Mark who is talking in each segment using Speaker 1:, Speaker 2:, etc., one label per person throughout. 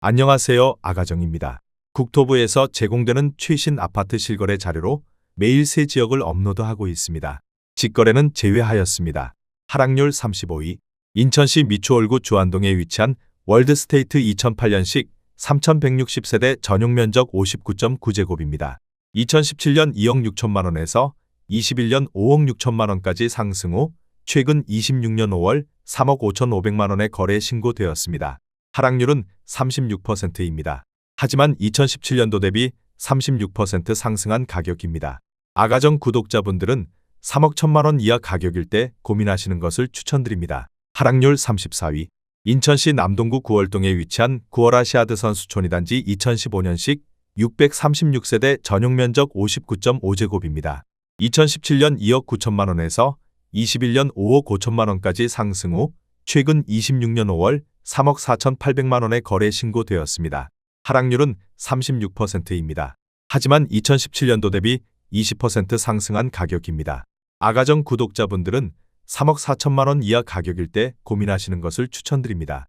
Speaker 1: 안녕하세요. 아가정입니다. 국토부에서 제공되는 최신 아파트 실거래 자료로 매일 새 지역을 업로드하고 있습니다. 직거래는 제외하였습니다. 하락률 35위. 인천시 미추홀구 주안동에 위치한 월드스테이트 2008년식 3160세대 전용 면적 59.9제곱입니다. 2017년 2억 6천만 원에서 21년 5억 6천만 원까지 상승 후 최근 26년 5월 3억 5,500만 원에 거래 신고되었습니다. 하락률은 36%입니다. 하지만 2017년도 대비 36% 상승한 가격입니다. 아가정 구독자분들은 3억 1천만 원 이하 가격일 때 고민하시는 것을 추천드립니다. 하락률 34위. 인천시 남동구 구월동에 위치한 구월아시아드 선수촌 2단지 2015년식 636세대 전용 면적 59.5제곱입니다. 2017년 2억 9천만 원에서 21년 5억 5천만 원까지 상승 후 최근 26년 5월 3억 4,800만 원에 거래 신고되었습니다. 하락률은 36%입니다. 하지만 2017년도 대비 20% 상승한 가격입니다. 아가정 구독자분들은 3억 4천만 원 이하 가격일 때 고민하시는 것을 추천드립니다.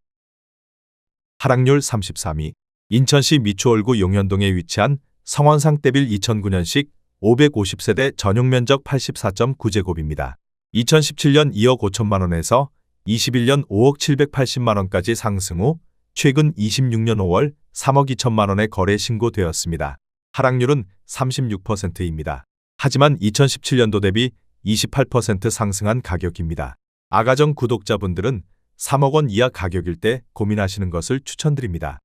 Speaker 1: 하락률 33위. 인천시 미추홀구 용현동에 위치한 성원상떼빌 2009년식 550세대 전용 면적 84.9제곱입니다. 2017년 2억 5천만 원에서 21년 5억 780만 원까지 상승 후 최근 26년 5월 3억 2천만 원에 거래 신고되었습니다. 하락률은 36%입니다. 하지만 2017년도 대비 28% 상승한 가격입니다. 아가정 구독자분들은 3억 원 이하 가격일 때 고민하시는 것을 추천드립니다.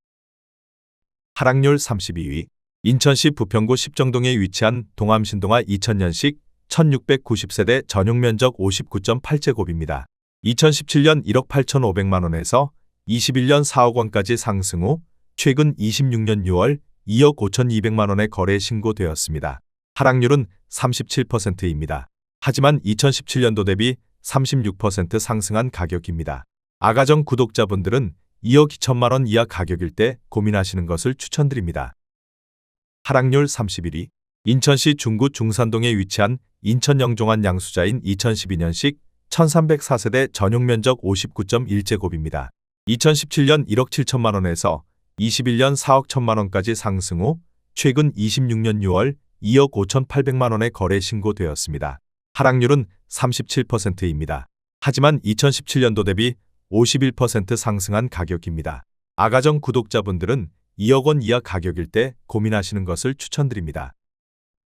Speaker 1: 하락률 32위. 인천시 부평구 10정동에 위치한 동암신동아 2000년식 1690세대 전용 면적 59.8제곱입니다. 2017년 1억 8,500만 원에서 21년 4억 원까지 상승 후 최근 26년 6월 2억 5,200만 원에 거래 신고되었습니다. 하락률은 37%입니다. 하지만 2017년도 대비 36% 상승한 가격입니다. 아가정 구독자분들은 2억 2천만 원 이하 가격일 때 고민하시는 것을 추천드립니다. 하락률 31위. 인천시 중구 중산동에 위치한 인천 영종환 양수자인 2012년식 1304세대 전용 면적 59.1제곱입니다. 2017년 1억 7천만 원에서 21년 4억 1천만 원까지 상승 후 최근 26년 6월 2억 5,800만 원에 거래 신고되었습니다. 하락률은 37%입니다. 하지만 2017년도 대비 51% 상승한 가격입니다. 아가정 구독자분들은 2억 원 이하 가격일 때 고민하시는 것을 추천드립니다.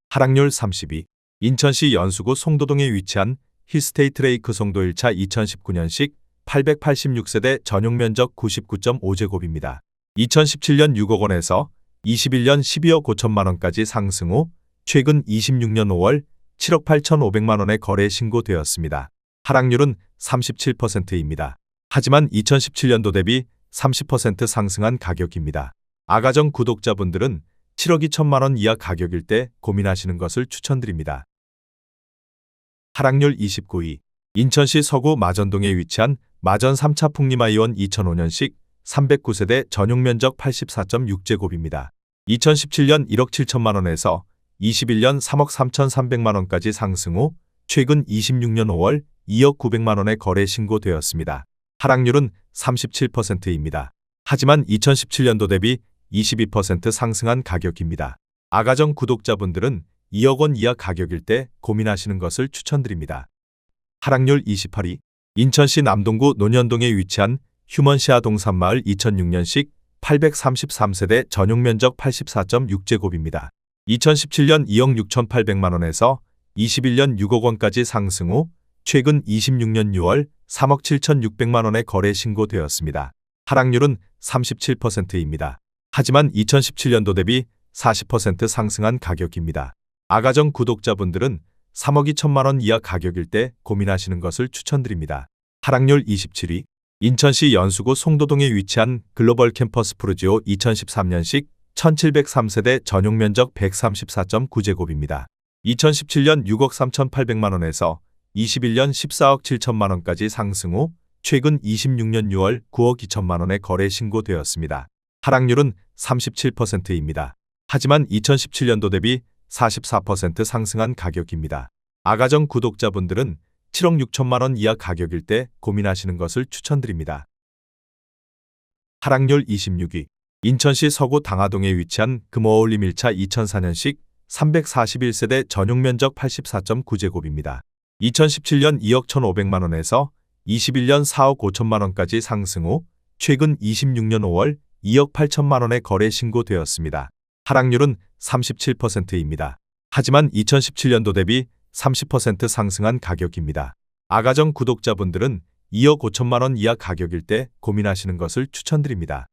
Speaker 1: 하락률 30위. 인천시 연수구 송도동에 위치한 힐스테이트 레이크 송도 1차 2019년식 886세대 전용 면적 99.5제곱입니다. 2017년 6억 원에서 21년 12억 5천만 원까지 상승 후 최근 26년 5월 7억 8,500만 원에 거래 신고되었습니다. 하락률은 37%입니다. 하지만 2017년도 대비 30% 상승한 가격입니다. 아가정 구독자분들은 7억 2천만 원 이하 가격일 때 고민하시는 것을 추천드립니다. 하락률 29위. 인천시 서구 마전동에 위치한 마전 3차 풍림아이원 2005년식 309세대 전용 면적 84.6제곱입니다. 2017년 1억 7천만 원에서 21년 3억 3,300만 원까지 상승 후 최근 26년 5월 2억 900만 원에 거래 신고되었습니다. 하락률은 37%입니다. 하지만 2017년도 대비 22% 상승한 가격입니다. 아가정 구독자분들은 2억 원 이하 가격일 때 고민하시는 것을 추천드립니다. 하락률 28위. 인천시 남동구 논현동에 위치한 휴먼시아 동산마을 2006년식 833세대 전용 면적 84.6제곱입니다. 2017년 2억 6,800만 원에서 21년 6억 원까지 상승 후 최근 26년 6월 3억 7,600만 원에 거래 신고되었습니다. 하락률은 37%입니다. 하지만 2017년도 대비 40% 상승한 가격입니다. 아가정 구독자분들은 3억 2천만 원 이하 가격일 때 고민하시는 것을 추천드립니다. 하락률 27위. 인천시 연수구 송도동에 위치한 글로벌 캠퍼스 푸르지오 2013년식 1703세대 전용 면적 134.9제곱입니다. 2017년 6억 3,800만 원에서 21년 14억 7천만 원까지 상승 후 최근 26년 6월 9억 2천만 원에 거래 신고되었습니다. 하락률은 37%입니다. 하지만 2017년도 대비 44% 상승한 가격입니다. 아가정 구독자분들은 7억 6천만 원 이하 가격일 때 고민하시는 것을 추천드립니다. 하락률 26위. 인천시 서구 당하동에 위치한 금어울림 1차 2004년식 341세대 전용 면적 84.9제곱입니다. 2017년 2억 1,500만 원에서 21년 4억 5천만 원까지 상승 후 최근 26년 5월 2억 8천만 원에 거래 신고되었습니다. 하락률은 37%입니다. 하지만 2017년도 대비 30% 상승한 가격입니다. 아가정 구독자분들은 2억 5천만 원 이하 가격일 때 고민하시는 것을 추천드립니다.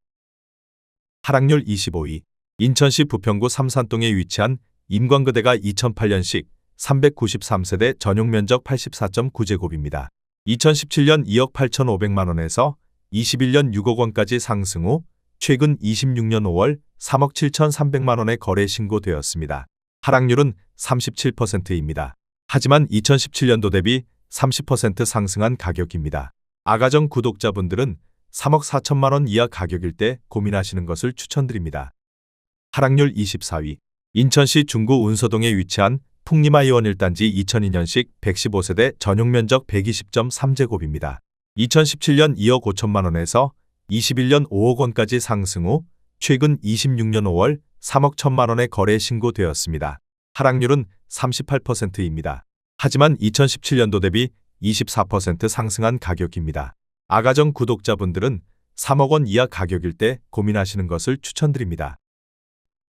Speaker 1: 하락률 25위. 인천시 부평구 삼산동에 위치한 임광그대가 2008년식 393세대 전용 면적 84.9제곱입니다. 2017년 2억 8,500만 원에서 21년 6억 원까지 상승 후 최근 26년 5월 3억 7,300만 원에 거래 신고되었습니다. 하락률은 37%입니다. 하지만 2017년도 대비 30% 상승한 가격입니다. 아가정 구독자분들은 3억 4천만 원 이하 가격일 때 고민하시는 것을 추천드립니다. 하락률 24위. 인천시 중구 운서동에 위치한 풍림아이원 1단지 2002년식 115세대 전용 면적 120.3제곱입니다. 2017년 2억 5천만 원에서 21년 5억 원까지 상승 후 최근 26년 5월 3억 1천만 원에 거래 신고되었습니다. 하락률은 38%입니다. 하지만 2017년도 대비 24% 상승한 가격입니다. 아가정 구독자분들은 3억 원 이하 가격일 때 고민하시는 것을 추천드립니다.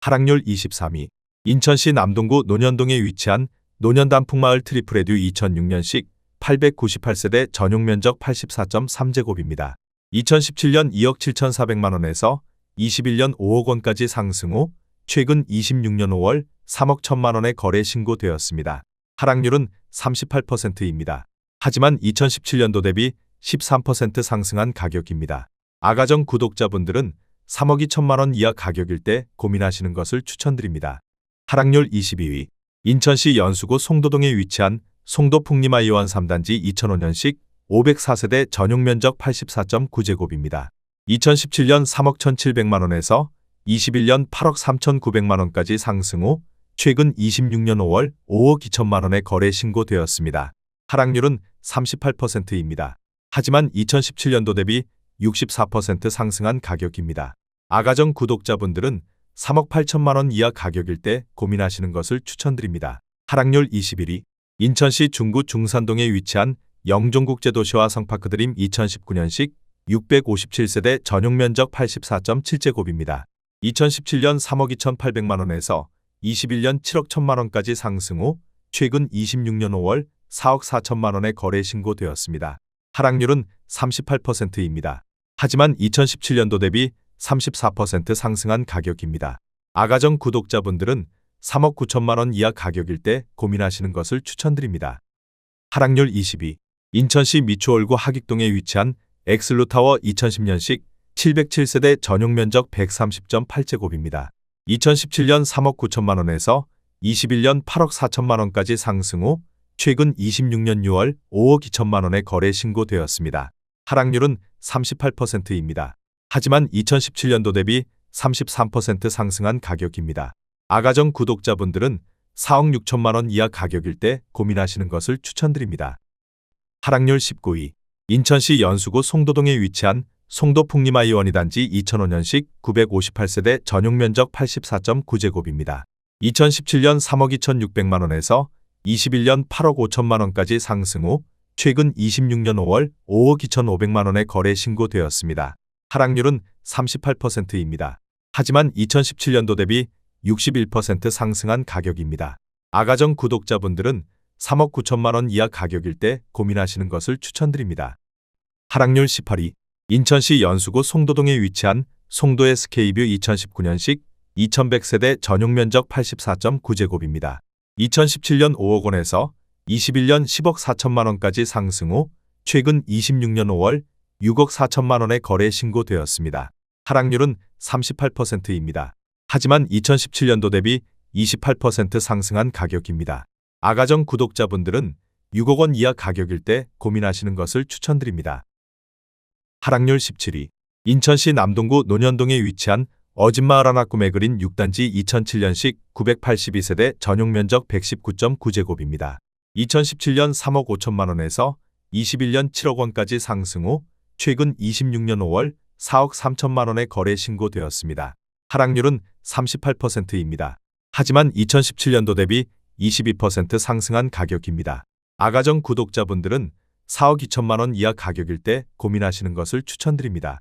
Speaker 1: 하락률 23위. 인천시 남동구 논현동에 위치한 논현단풍마을 트리플에듀 2006년식 898세대 전용 면적 84.3제곱입니다. 2017년 2억 7,400만 원에서 21년 5억 원까지 상승 후 최근 26년 5월 3억 1천만 원에 거래 신고되었습니다. 하락률은 38%입니다. 하지만 2017년도 대비 13% 상승한 가격입니다. 아가정 구독자분들은 3억 2천만 원 이하 가격일 때 고민하시는 것을 추천드립니다. 하락률 22위. 인천시 연수구 송도동에 위치한 송도 풍림아이원 3단지 2005년식 504세대 전용 면적 84.9제곱입니다. 2017년 3억 1,700만 원에서 21년 8억 3,900만 원까지 상승 후 최근 26년 5월 5억 2천만 원에 거래 신고되었습니다. 하락률은 38%입니다. 하지만 2017년도 대비 64% 상승한 가격입니다. 아가정 구독자분들은 3억 8천만 원 이하 가격일 때 고민하시는 것을 추천드립니다. 하락률 21위. 인천시 중구 중산동에 위치한 영종국제도시와 성파크드림 2019년식 657세대 전용 면적 84.7제곱입니다. 2017년 3억 2,800만 원에서 21년 7억 1천만 원까지 상승 후 최근 26년 5월 4억 4천만 원에 거래 신고되었습니다. 하락률은 38%입니다. 하지만 2017년도 대비 34% 상승한 가격입니다. 아가정 구독자분들은 3억 9천만 원 이하 가격일 때 고민하시는 것을 추천드립니다. 하락률 22. 인천시 미추홀구 하익동에 위치한 엑슬루타워 2010년식 707세대 전용 면적 130.8제곱입니다. 2017년 3억 9천만 원에서 21년 8억 4천만 원까지 상승 후 최근 26년 6월 5억 2천만 원에 거래 신고되었습니다. 하락률은 38%입니다. 하지만 2017년도 대비 33% 상승한 가격입니다. 아가정 구독자분들은 4억 6천만 원 이하 가격일 때 고민하시는 것을 추천드립니다. 하락률 19위. 인천시 연수구 송도동에 위치한 송도 풍림아이원 2단지 2005년식 958세대 전용 면적 84.9제곱입니다. 2017년 3억 2,600만 원에서 21년 8억 5천만 원까지 상승 후 최근 26년 5월 5억 2,500만 원에 거래 신고되었습니다. 하락률은 38%입니다. 하지만 2017년도 대비 61% 상승한 가격입니다. 아가정 구독자분들은 3억 9천만 원 이하 가격일 때 고민하시는 것을 추천드립니다. 하락률 18위. 인천시 연수구 송도동에 위치한 송도 SK뷰 2019년식 2100세대 전용 면적 84.9제곱입니다. 2017년 5억 원에서 21년 10억 4천만 원까지 상승 후 최근 26년 5월 6억 4천만 원에 거래 신고되었습니다. 하락률은 38%입니다. 하지만 2017년도 대비 28% 상승한 가격입니다. 아가정 구독자분들은 6억 원 이하 가격일 때 고민하시는 것을 추천드립니다. 하락률 17위. 인천시 남동구 논현동에 위치한 어진마을 하나 꿈에 그린 6단지 2007년식 982세대 전용 면적 119.9제곱입니다. 2017년 3억 5천만 원에서 21년 7억 원까지 상승 후 최근 26년 5월 4억 3천만 원의 거래 신고되었습니다. 하락률은 38%입니다. 하지만 2017년도 대비 22% 상승한 가격입니다. 아가정 구독자분들은 4억 2천만 원 이하 가격일 때 고민하시는 것을 추천드립니다.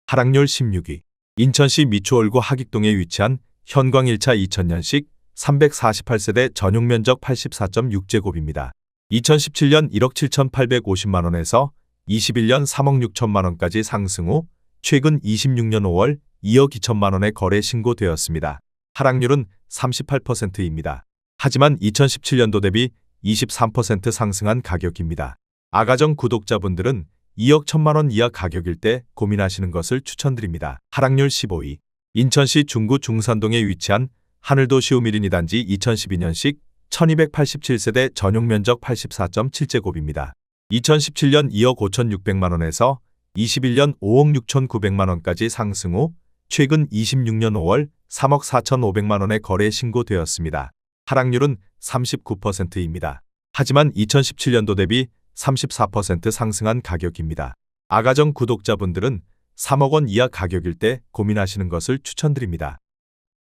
Speaker 1: 하락률 16위. 인천시 미추홀구 하익동에 위치한 현광 1차 2000년식 348세대 전용 면적 84.6제곱입니다. 2017년 1억 7,850만 원에서 21년 3억 6천만 원까지 상승 후 최근 26년 5월 2억 2천만 원의 거래 신고되었습니다. 하락률은 38%입니다. 하지만 2017년도 대비 23% 상승한 가격입니다. 아가정 구독자분들은 2억 1천만 원 이하 가격일 때 고민하시는 것을 추천드립니다. 하락률 15위. 인천시 중구 중산동에 위치한 하늘도시움 1인 2단지 2012년식 1287세대 전용 면적 84.7제곱입니다. 2017년 2억 5,600만 원에서 21년 5억 6,900만 원까지 상승 후 최근 26년 5월 3억 4,500만 원의 거래 신고되었습니다. 하락률은 39%입니다. 하지만 2017년도 대비 34% 상승한 가격입니다. 아가정 구독자분들은 3억 원 이하 가격일 때 고민하시는 것을 추천드립니다.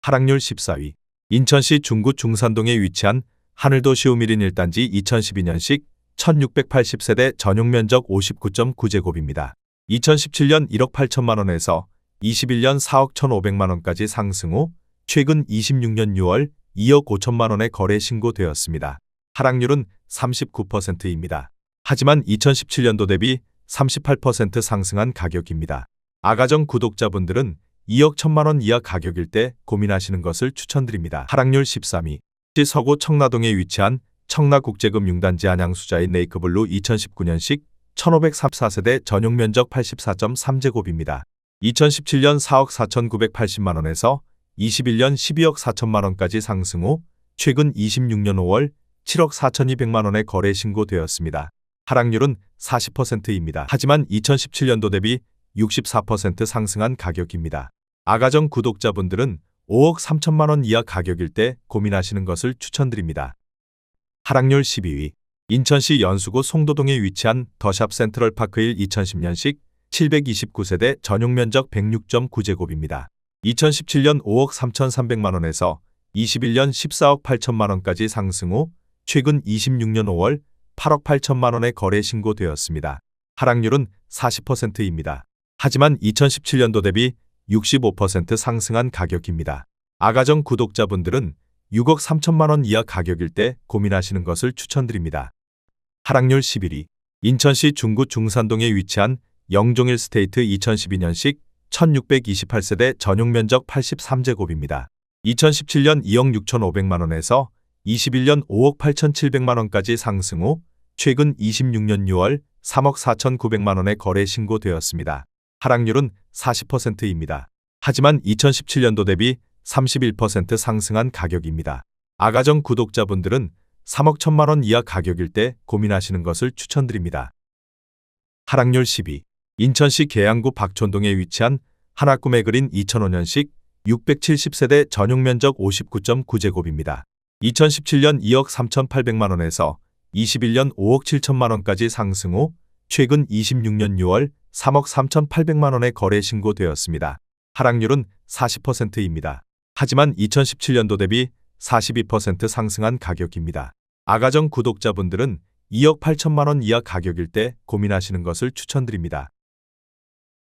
Speaker 1: 하락률 14위. 인천시 중구 중산동에 위치한 하늘도시움 1인 1단지 2012년식 1680세대 전용 면적 59.9제곱입니다. 2017년 1억 8천만 원에서 21년 4억 1,500만 원까지 상승 후 최근 26년 6월 2억 5천만 원의 거래 신고되었습니다. 하락률은 39%입니다. 하지만 2017년도 대비 38% 상승한 가격입니다. 아가정 구독자분들은 2억 1천만 원 이하 가격일 때 고민하시는 것을 추천드립니다. 하락률 13위. 서구 청라동에 위치한 청라국제금융단지 안양수자인 네이크블루 2019년식 1534세대 전용 면적 84.3제곱입니다. 2017년 4억 4,980만 원에서 21년 12억 4천만 원까지 상승 후 최근 26년 5월 7억 4,200만 원의 거래 신고되었습니다. 하락률은 40%입니다. 하지만 2017년도 대비 64% 상승한 가격입니다. 아가정 구독자분들은 5억 3천만 원 이하 가격일 때 고민하시는 것을 추천드립니다. 하락률 12위. 인천시 연수구 송도동에 위치한 더샵 센트럴파크 1 2010년식 729세대 전용 면적 106.9제곱입니다. 2017년 5억 3,300만 원에서 21년 14억 8천만 원까지 상승 후 최근 26년 5월 8억 8천만 원의 거래 신고되었습니다. 하락률은 40%입니다. 하지만 2017년도 대비 65% 상승한 가격입니다. 아가정 구독자분들은 6억 3천만 원 이하 가격일 때 고민하시는 것을 추천드립니다. 하락률 11위. 인천시 중구 중산동에 위치한 영종일 스테이트 2012년식 1628세대 전용 면적 83제곱입니다. 2017년 2억 6,500만 원에서 21년 5억 8,700만 원까지 상승 후 최근 26년 6월 3억 4,900만 원의 거래 신고되었습니다. 하락률은 40%입니다. 하지만 2017년도 대비 31% 상승한 가격입니다. 아가정 구독자분들은 3억 1천만 원 이하 가격일 때 고민하시는 것을 추천드립니다. 하락률 10위. 인천시 계양구 박촌동에 위치한 하나꿈의 그린 2005년식 670세대 전용 면적 59.9제곱입니다. 2017년 2억 3,800만 원에서 21년 5억 7천만 원까지 상승 후 최근 26년 6월 3억 3,800만 원의 거래 신고되었습니다. 하락률은 40%입니다. 하지만 2017년도 대비 42% 상승한 가격입니다. 아가정 구독자분들은 2억 8천만 원 이하 가격일 때 고민하시는 것을 추천드립니다.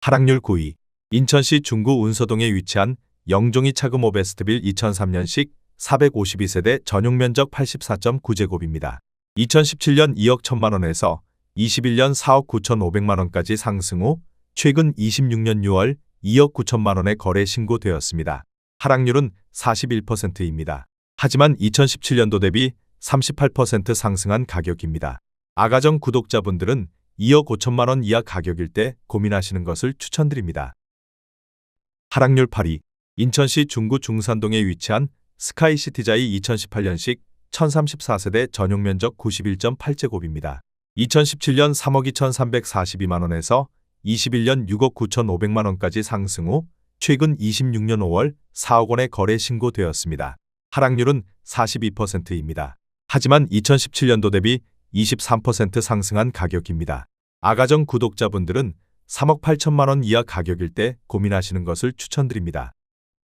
Speaker 1: 하락률 9위. 인천시 중구 운서동에 위치한 영종이 차금 오베스트빌 2003년식 452세대 전용 면적 84.9제곱입니다. 2017년 2억 1천만 원에서 21년 4억 9,500만 원까지 상승 후 최근 26년 6월 2억 9천만 원의 거래 신고되었습니다. 하락률은 41%입니다. 하지만 2017년도 대비 38% 상승한 가격입니다. 아가정 구독자분들은 2억 5천만 원 이하 가격일 때 고민하시는 것을 추천드립니다. 하락률 8위. 인천시 중구 중산동에 위치한 스카이시티자이 2018년식 1034세대 전용 면적 91.8제곱입니다. 2017년 3억 2,342만 원에서 21년 6억 9,500만 원까지 상승 후 최근 26년 5월 4억 원의 거래 신고되었습니다. 하락률은 42%입니다. 하지만 2017년도 대비 23% 상승한 가격입니다. 아가정 구독자분들은 3억 8천만 원 이하 가격일 때 고민하시는 것을 추천드립니다.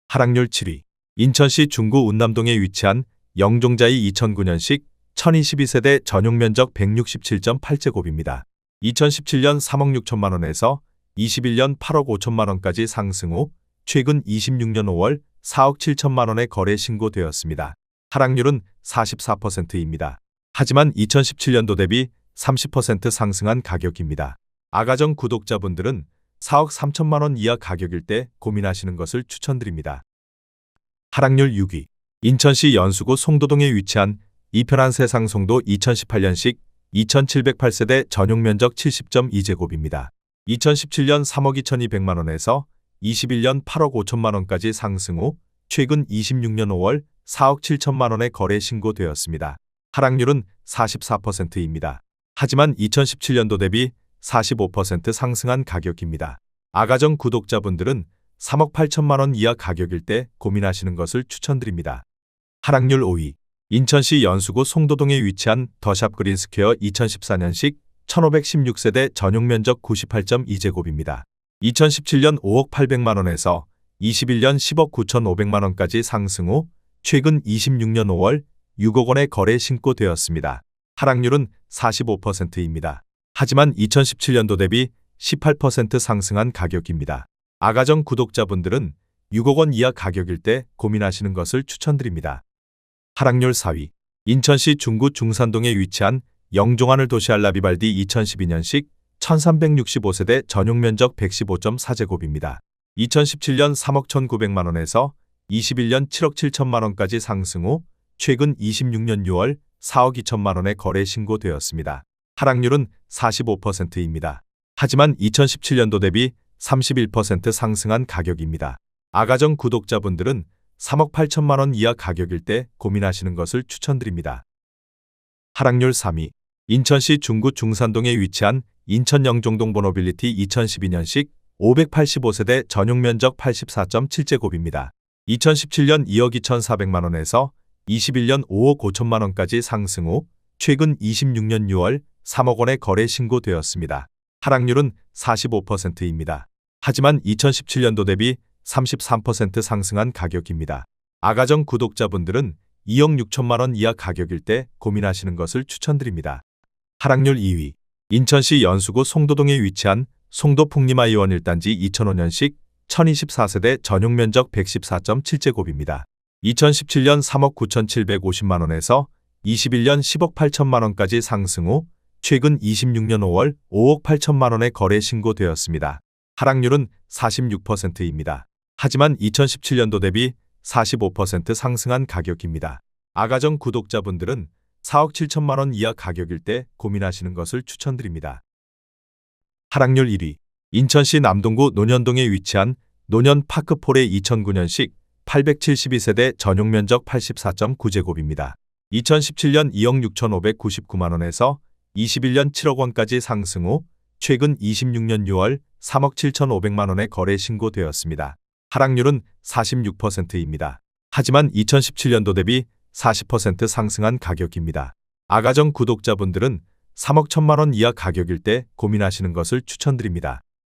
Speaker 1: 하락률 7위. 인천시 중구 운남동에 위치한 영종자이 2009년식 1022세대 전용 면적 167.8제곱입니다. 2017년 3억 6천만 원에서 21년 8억 5천만 원까지 상승 후 최근 26년 5월 4억 7천만 원에 거래 신고되었습니다. 하락률은 44%입니다. 하지만 2017년도 대비 30% 상승한 가격입니다. 아가정 구독자분들은 4억 3천만 원 이하 가격일 때 고민하시는 것을 추천드립니다. 하락률 6위. 인천시 연수구 송도동에 위치한 이편한 세상 송도 2018년식 2708세대 전용 면적 70.2제곱입니다. 2017년 3억 2200만 원에서 21년 8억 5천만 원까지 상승 후 최근 26년 5월 4억 7천만 원에 거래 신고되었습니다. 하락률은 44%입니다. 하지만 2017년도 대비 45% 상승한 가격입니다. 아가정 구독자분들은 3억 8천만 원 이하 가격일 때 고민하시는 것을 추천드립니다. 하락률 5위. 인천시 연수구 송도동에 위치한 더샵 그린스퀘어 2014년식 1516세대 전용 면적 98.2제곱입니다. 2017년 5억 800만 원에서 21년 10억 9,500만 원까지 상승 후 최근 26년 5월 6억 원에 거래 신고되었습니다. 하락률은 45%입니다. 하지만 2017년도 대비 18% 상승한 가격입니다. 아가정 구독자분들은 6억 원 이하 가격일 때 고민하시는 것을 추천드립니다. 하락률 4위. 인천시 중구 중산동에 위치한 영종하늘 도시알라 비발디 2012년식 1365세대 전용 면적 115.4제곱입니다. 2017년 3억 1,900만 원에서 21년 7억 7천만 원까지 상승 후 최근 26년 6월 4억 2천만 원에 거래 신고되었습니다. 하락률은 45%입니다. 하지만 2017년도 대비 31% 상승한 가격입니다. 아가정 구독자분들은 3억 8천만 원 이하 가격일 때 고민하시는 것을 추천드립니다. 하락률 3위. 인천시 중구 중산동에 위치한 인천 영종동 보노빌리티 2012년식 585세대 전용 면적 84.7제곱입니다. 2017년 2억 2,400만 원에서 21년 5억 5천만 원까지 상승 후 최근 26년 6월 3억 원에 거래 신고되었습니다. 하락률은 45%입니다. 하지만 2017년도 대비 33% 상승한 가격입니다. 아가정 구독자분들은 2억 6천만 원 이하 가격일 때 고민하시는 것을 추천드립니다. 하락률 2위. 인천시 연수구 송도동에 위치한 송도 풍림아이원 1단지 2005년식 1024세대 전용 면적 114.7제곱입니다. 2017년 3억 9,750만 원에서 21년 10억 8천만 원까지 상승 후 최근 26년 5월 5억 8천만 원에 거래 신고되었습니다. 하락률은 46%입니다. 하지만 2017년도 대비 45% 상승한 가격입니다. 아가정 구독자분들은 4억 7천만 원 이하 가격일 때 고민하시는 것을 추천드립니다. 하락률 1위. 인천시 남동구 논현동에 위치한 논현파크폴의 2009년식 872세대 전용 면적 84.9제곱입니다. 2017년 2억 6,599만 원에서 21년 7억 원까지 상승 후 최근 26년 6월 3억 7,500만 원에 거래 신고되었습니다. 하락률은 46%입니다. 하지만 2017년도 대비 40% 상승한 가격입니다. 아가정 구독자분들은 3억 1천만 원 이하 가격일 때 고민하시는 것을 추천드립니다.